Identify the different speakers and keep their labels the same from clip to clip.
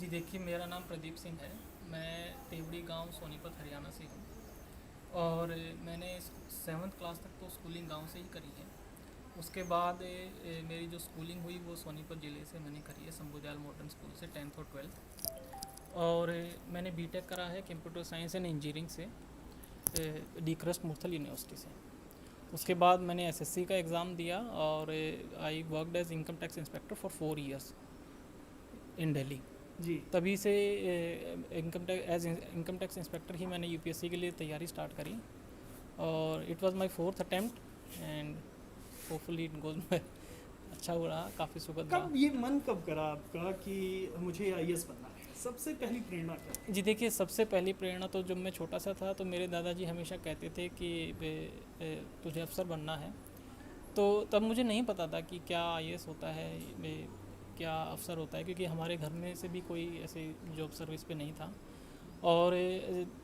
Speaker 1: जी देखिए, मेरा नाम प्रदीप सिंह है। मैं तेवड़ी गांव सोनीपत हरियाणा से हूँ और मैंने 7th क्लास तक तो स्कूलिंग गांव से ही करी है। उसके बाद मेरी जो स्कूलिंग हुई वो सोनीपत ज़िले से मैंने करी है, शंभू दयाल मॉडर्न स्कूल से 10th और 12th। और मैंने बीटेक करा है कंप्यूटर साइंस एंड इंजीनियरिंग से डी क्रस्ट मुरथल यूनिवर्सिटी से। उसके बाद मैंने एसएससी का एग्ज़ाम दिया और I worked as income tax inspector for 4 years in Delhi.
Speaker 2: जी।
Speaker 1: तभी से इनकम टैक्स इंस्पेक्टर ही मैंने यूपीएससी के लिए तैयारी स्टार्ट करी और it was my 4th attempt and hopefully it goes अच्छा हो रहा, काफ़ी सुखद रहा।
Speaker 2: कब ये मन कब करा आपका कि मुझे आईएएस बनना है? सबसे पहली प्रेरणा क्या थी?
Speaker 1: जी देखिए, सबसे पहली प्रेरणा तो जब मैं छोटा सा था तो मेरे दादाजी हमेशा कहते थे कि तुझे अफसर बनना है। तो तब मुझे नहीं पता था कि क्या आईएएस होता है, क्या अफसर होता है, क्योंकि हमारे घर में से भी कोई ऐसे जॉब सर्विस पे नहीं था। और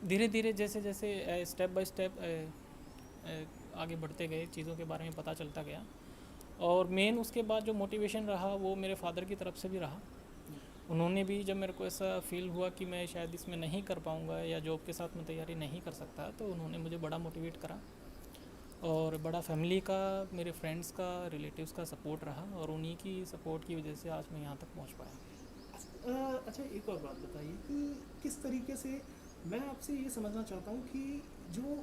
Speaker 1: धीरे धीरे जैसे जैसे स्टेप बाय स्टेप आगे बढ़ते गए, चीज़ों के बारे में पता चलता गया। और मेन उसके बाद जो मोटिवेशन रहा वो मेरे फादर की तरफ से भी रहा। उन्होंने भी जब मेरे को ऐसा फील हुआ कि मैं शायद इसमें नहीं कर पाऊँगा या जॉब के साथ मैं तैयारी नहीं कर सकता, तो उन्होंने मुझे बड़ा मोटिवेट करा और बड़ा फैमिली का, मेरे फ्रेंड्स का, रिलेटिव्स का सपोर्ट रहा और उन्हीं की सपोर्ट की वजह से आज मैं यहाँ तक पहुँच पाया।
Speaker 2: अच्छा, एक और बात बताइए कि किस तरीके से, मैं आपसे ये समझना चाहता हूँ कि जो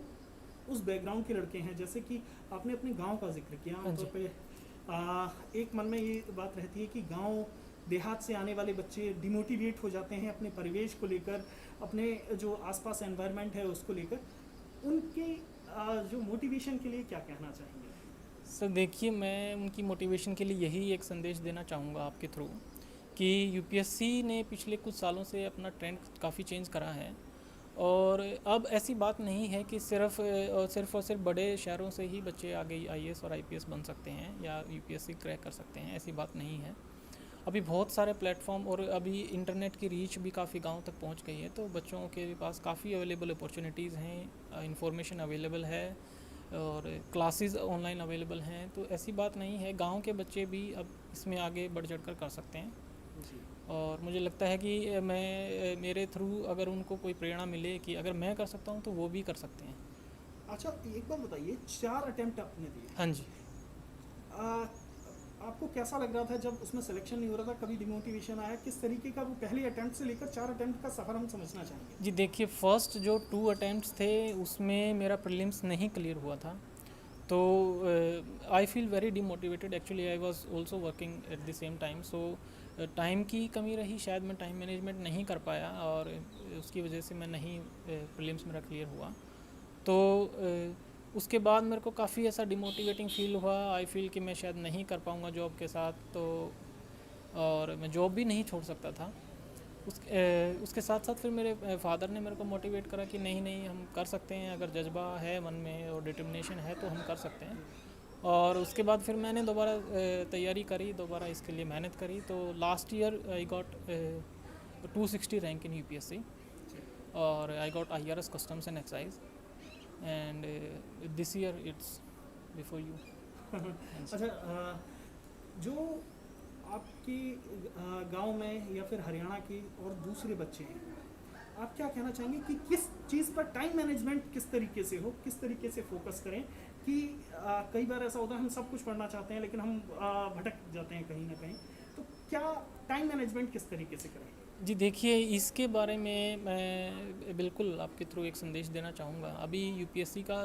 Speaker 2: उस बैकग्राउंड के लड़के हैं, जैसे कि आपने अपने गांव का जिक्र किया,
Speaker 1: हाँ
Speaker 2: आमतौर
Speaker 1: जी।
Speaker 2: पे एक मन में ये बात रहती है कि गांव देहात से आने वाले बच्चे डिमोटिवेट हो जाते हैं अपने परिवेश को लेकर, अपने जो आसपास एनवायरनमेंट है उसको लेकर। उनके जो मोटिवेशन के लिए क्या कहना चाहेंगे?
Speaker 1: सर देखिए, मैं उनकी मोटिवेशन के लिए यही एक संदेश देना चाहूँगा आपके थ्रू कि यूपीएससी ने पिछले कुछ सालों से अपना ट्रेंड काफ़ी चेंज करा है। और अब ऐसी बात नहीं है कि सिर्फ और सिर्फ बड़े शहरों से ही बच्चे आगे आईएएस और आईपीएस बन सकते हैं या यूपीएससी क्रैक कर सकते हैं, ऐसी बात नहीं है। अभी बहुत सारे प्लेटफॉर्म और अभी इंटरनेट की रीच भी काफ़ी गांव तक पहुंच गई है, तो बच्चों के पास काफ़ी अवेलेबल अपॉर्चुनिटीज़ हैं, इंफॉर्मेशन अवेलेबल है और क्लासेस ऑनलाइन अवेलेबल हैं। तो ऐसी बात नहीं है, गांव के बच्चे भी अब इसमें आगे बढ़ चढ़ कर सकते हैं।
Speaker 2: जी।
Speaker 1: और मुझे लगता है कि मेरे थ्रू अगर उनको कोई प्रेरणा मिले कि अगर मैं कर सकता हूँ तो वो भी कर सकते हैं।
Speaker 2: अच्छा, एक बात बताइए, 4 अटेम्प्ट आपने दिए,
Speaker 1: हाँ जी।
Speaker 2: आ, आपको कैसा लग रहा था जब उसमें सिलेक्शन नहीं हो रहा था? कभी डिमोटिवेशन आया? किस तरीके का वो पहले अटेम्प्ट से लेकर 4 अटेम्प्ट का सफ़र हम समझना चाहेंगे।
Speaker 1: जी देखिए, फर्स्ट जो 2 अटेम्प्ट्स थे उसमें मेरा प्रीलिम्स नहीं क्लियर हुआ था, तो I feel very demotivated. Actually I was also working at the same time, so time की कमी रही, शायद मैं टाइम मैनेजमेंट नहीं कर पाया और उसकी वजह से मैं नहीं, प्रीलिम्स मेरा क्लियर हुआ। तो उसके बाद मेरे को काफ़ी ऐसा डिमोटिवेटिंग फील हुआ। आई फील कि मैं शायद नहीं कर पाऊँगा जॉब के साथ, तो और मैं जॉब भी नहीं छोड़ सकता था। उसके साथ साथ फिर मेरे फादर ने मेरे को मोटिवेट करा कि नहीं नहीं, हम कर सकते हैं, अगर जज्बा है मन में और डिटर्मिनेशन है तो हम कर सकते हैं। और उसके बाद फिर मैंने दोबारा तैयारी करी, दोबारा इसके लिए मेहनत करी। तो last year I got 260 rank in UPSC और I got IRS customs and excise and this year it's before you.
Speaker 2: अच्छा, जो आपके गांव में या फिर हरियाणा के और दूसरे बच्चे हैं, आप क्या कहना चाहेंगे कि किस चीज़ पर टाइम मैनेजमेंट किस तरीके से हो, किस तरीके से फोकस करें? कि कई बार ऐसा होता है हम सब कुछ पढ़ना चाहते हैं लेकिन हम भटक जाते हैं कहीं ना कहीं, तो क्या टाइम मैनेजमेंट किस तरीके से करें?
Speaker 1: जी देखिए, इसके बारे में मैं बिल्कुल आपके थ्रू एक संदेश देना चाहूँगा। अभी यूपीएससी का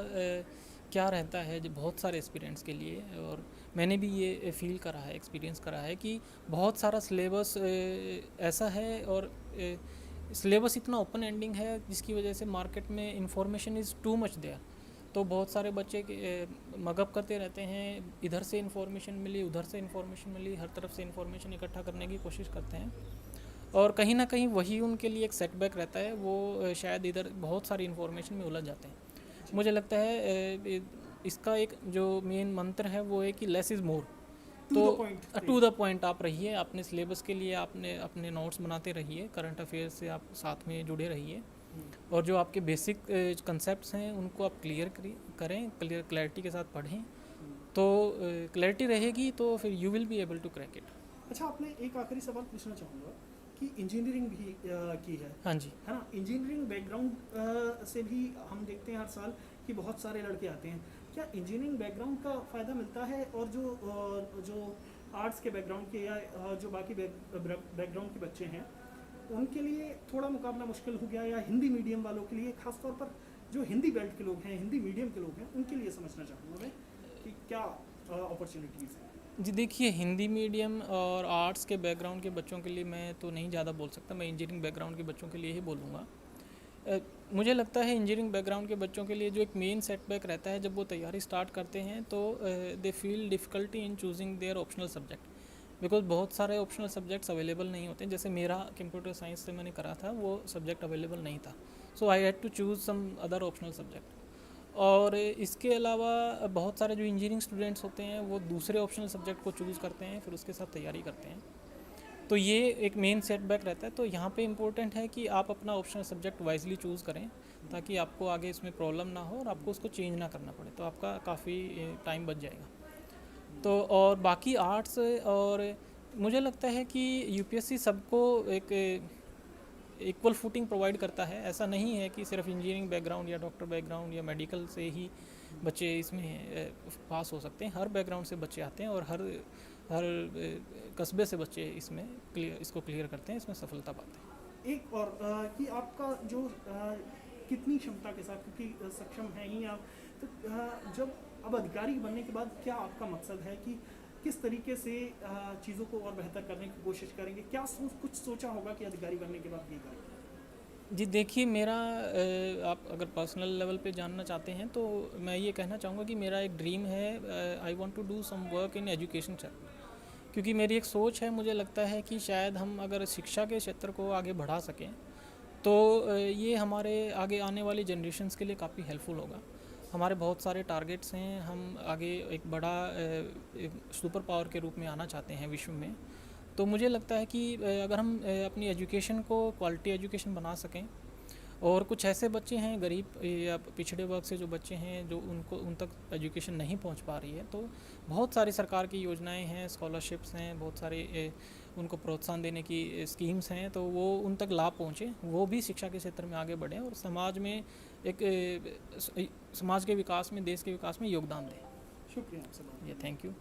Speaker 1: क्या रहता है जो बहुत सारे एस्पिरेंट्स के लिए, और मैंने भी ये फील करा है, एक्सपीरियंस करा है कि बहुत सारा सिलेबस ऐसा है और सिलेबस इतना ओपन एंडिंग है जिसकी वजह से मार्केट में information is too much there. तो बहुत सारे बच्चे मगअप करते रहते हैं, इधर से इन्फॉर्मेशन मिली, उधर से इन्फॉर्मेशन मिली, हर तरफ से इन्फॉर्मेशन इकट्ठा करने की कोशिश करते हैं और कहीं ना कहीं वही उनके लिए एक सेटबैक रहता है। वो शायद इधर बहुत सारी इन्फॉर्मेशन में उलझ जाते हैं।
Speaker 2: जी।
Speaker 1: मुझे लगता है इसका एक जो मेन मंत्र है वो है कि less is more.
Speaker 2: To
Speaker 1: to
Speaker 2: the point.
Speaker 1: To the point आप रहिए, अपने सिलेबस के लिए आपने अपने नोट्स बनाते रहिए, करंट अफेयर्स से आप साथ में जुड़े रहिए और जो आपके बेसिक कंसेप्ट्स हैं उनको आप करें, क्लैरिटी के साथ पढ़ें। तो क्लैरिटी रहेगी तो फिर you will be able to crack it.
Speaker 2: अच्छा, आपने एक आखिरी सवाल पूछना चाहूँगा कि इंजीनियरिंग भी की
Speaker 1: हाँ जी।
Speaker 2: है ना। इंजीनियरिंग बैकग्राउंड से भी हम देखते हैं हर साल कि बहुत सारे लड़के आते हैं। क्या इंजीनियरिंग बैकग्राउंड का फ़ायदा मिलता है, और जो आर्ट्स के बैकग्राउंड के या जो बाकी बैकग्राउंड के बच्चे हैं उनके लिए थोड़ा मुकाबला मुश्किल हो गया, या हिंदी मीडियम वालों के लिए, खासतौर पर जो हिंदी बेल्ट के लोग हैं, हिंदी मीडियम के लोग हैं, उनके लिए समझना चाहूँगा मैं कि क्या अपॉर्चुनिटीज़ हैं?
Speaker 1: जी देखिए, हिंदी मीडियम और आर्ट्स के बैकग्राउंड के बच्चों के लिए मैं तो नहीं ज़्यादा बोल सकता, मैं इंजीनियरिंग बैकग्राउंड के बच्चों के लिए ही बोलूँगा। मुझे लगता है इंजीनियरिंग बैकग्राउंड के बच्चों के लिए जो एक मेन सेटबैक रहता है जब वो तैयारी स्टार्ट करते हैं, तो they feel difficulty in choosing their optional subject, because बहुत सारे ऑप्शनल सब्जेक्ट्स अवेलेबल नहीं होते। जैसे मेरा कंप्यूटर साइंस से मैंने करा था, वो सब्जेक्ट अवेलेबल नहीं था, so I had to choose some other optional subject. और इसके अलावा बहुत सारे जो इंजीनियरिंग स्टूडेंट्स होते हैं वो दूसरे ऑप्शनल सब्जेक्ट को चूज़ करते हैं, फिर उसके साथ तैयारी करते हैं। तो ये एक मेन सेटबैक रहता है। तो यहाँ पे इम्पोर्टेंट है कि आप अपना ऑप्शनल सब्जेक्ट वाइजली चूज़ करें, ताकि आपको आगे इसमें प्रॉब्लम ना हो और आपको उसको चेंज ना करना पड़े, तो आपका काफ़ी टाइम बच जाएगा। तो और बाकी आर्ट्स, और मुझे लगता है कि यूपीएससी सबको एक इक्वल फुटिंग प्रोवाइड करता है। ऐसा नहीं है कि सिर्फ इंजीनियरिंग बैकग्राउंड या डॉक्टर बैकग्राउंड या मेडिकल से ही बच्चे इसमें पास हो सकते हैं। हर बैकग्राउंड से बच्चे आते हैं और हर कस्बे से बच्चे इसमें इसको क्लियर करते हैं, इसमें सफलता पाते हैं।
Speaker 2: एक और कि आपका जो कितनी क्षमता के साथ, क्योंकि सक्षम हैं ही आप, तो जब अब अधिकारी बनने के बाद क्या आपका मकसद है कि किस तरीके से चीज़ों को और बेहतर करने की कोशिश करेंगे? क्या कुछ सोचा होगा कि अधिकारी बनने के बाद ये करेंगे?
Speaker 1: जी देखिए, मेरा आप अगर पर्सनल लेवल पे जानना चाहते हैं तो मैं ये कहना चाहूँगा कि मेरा एक ड्रीम है, I want to do some work in education sector. क्योंकि मेरी एक सोच है, मुझे लगता है कि शायद हम अगर शिक्षा के क्षेत्र को आगे बढ़ा सकें तो ये हमारे आगे आने वाली जनरेशन्स के लिए काफ़ी हेल्पफुल होगा। हमारे बहुत सारे टारगेट्स हैं, हम आगे एक बड़ा सुपर पावर के रूप में आना चाहते हैं विश्व में। तो मुझे लगता है कि अगर हम अपनी एजुकेशन को क्वालिटी एजुकेशन बना सकें, और कुछ ऐसे बच्चे हैं गरीब या पिछड़े वर्ग से जो बच्चे हैं जो उन तक एजुकेशन नहीं पहुंच पा रही है, तो बहुत सारी सरकार की योजनाएं हैं, स्कॉलरशिप्स हैं, बहुत सारे उनको प्रोत्साहन देने की स्कीम्स हैं, तो वो उन तक लाभ पहुंचे, वो भी शिक्षा के क्षेत्र में आगे बढ़ें और समाज में समाज के विकास में, देश के विकास में योगदान दें।
Speaker 2: शुक्रिया आपसे बात।
Speaker 1: Thank you.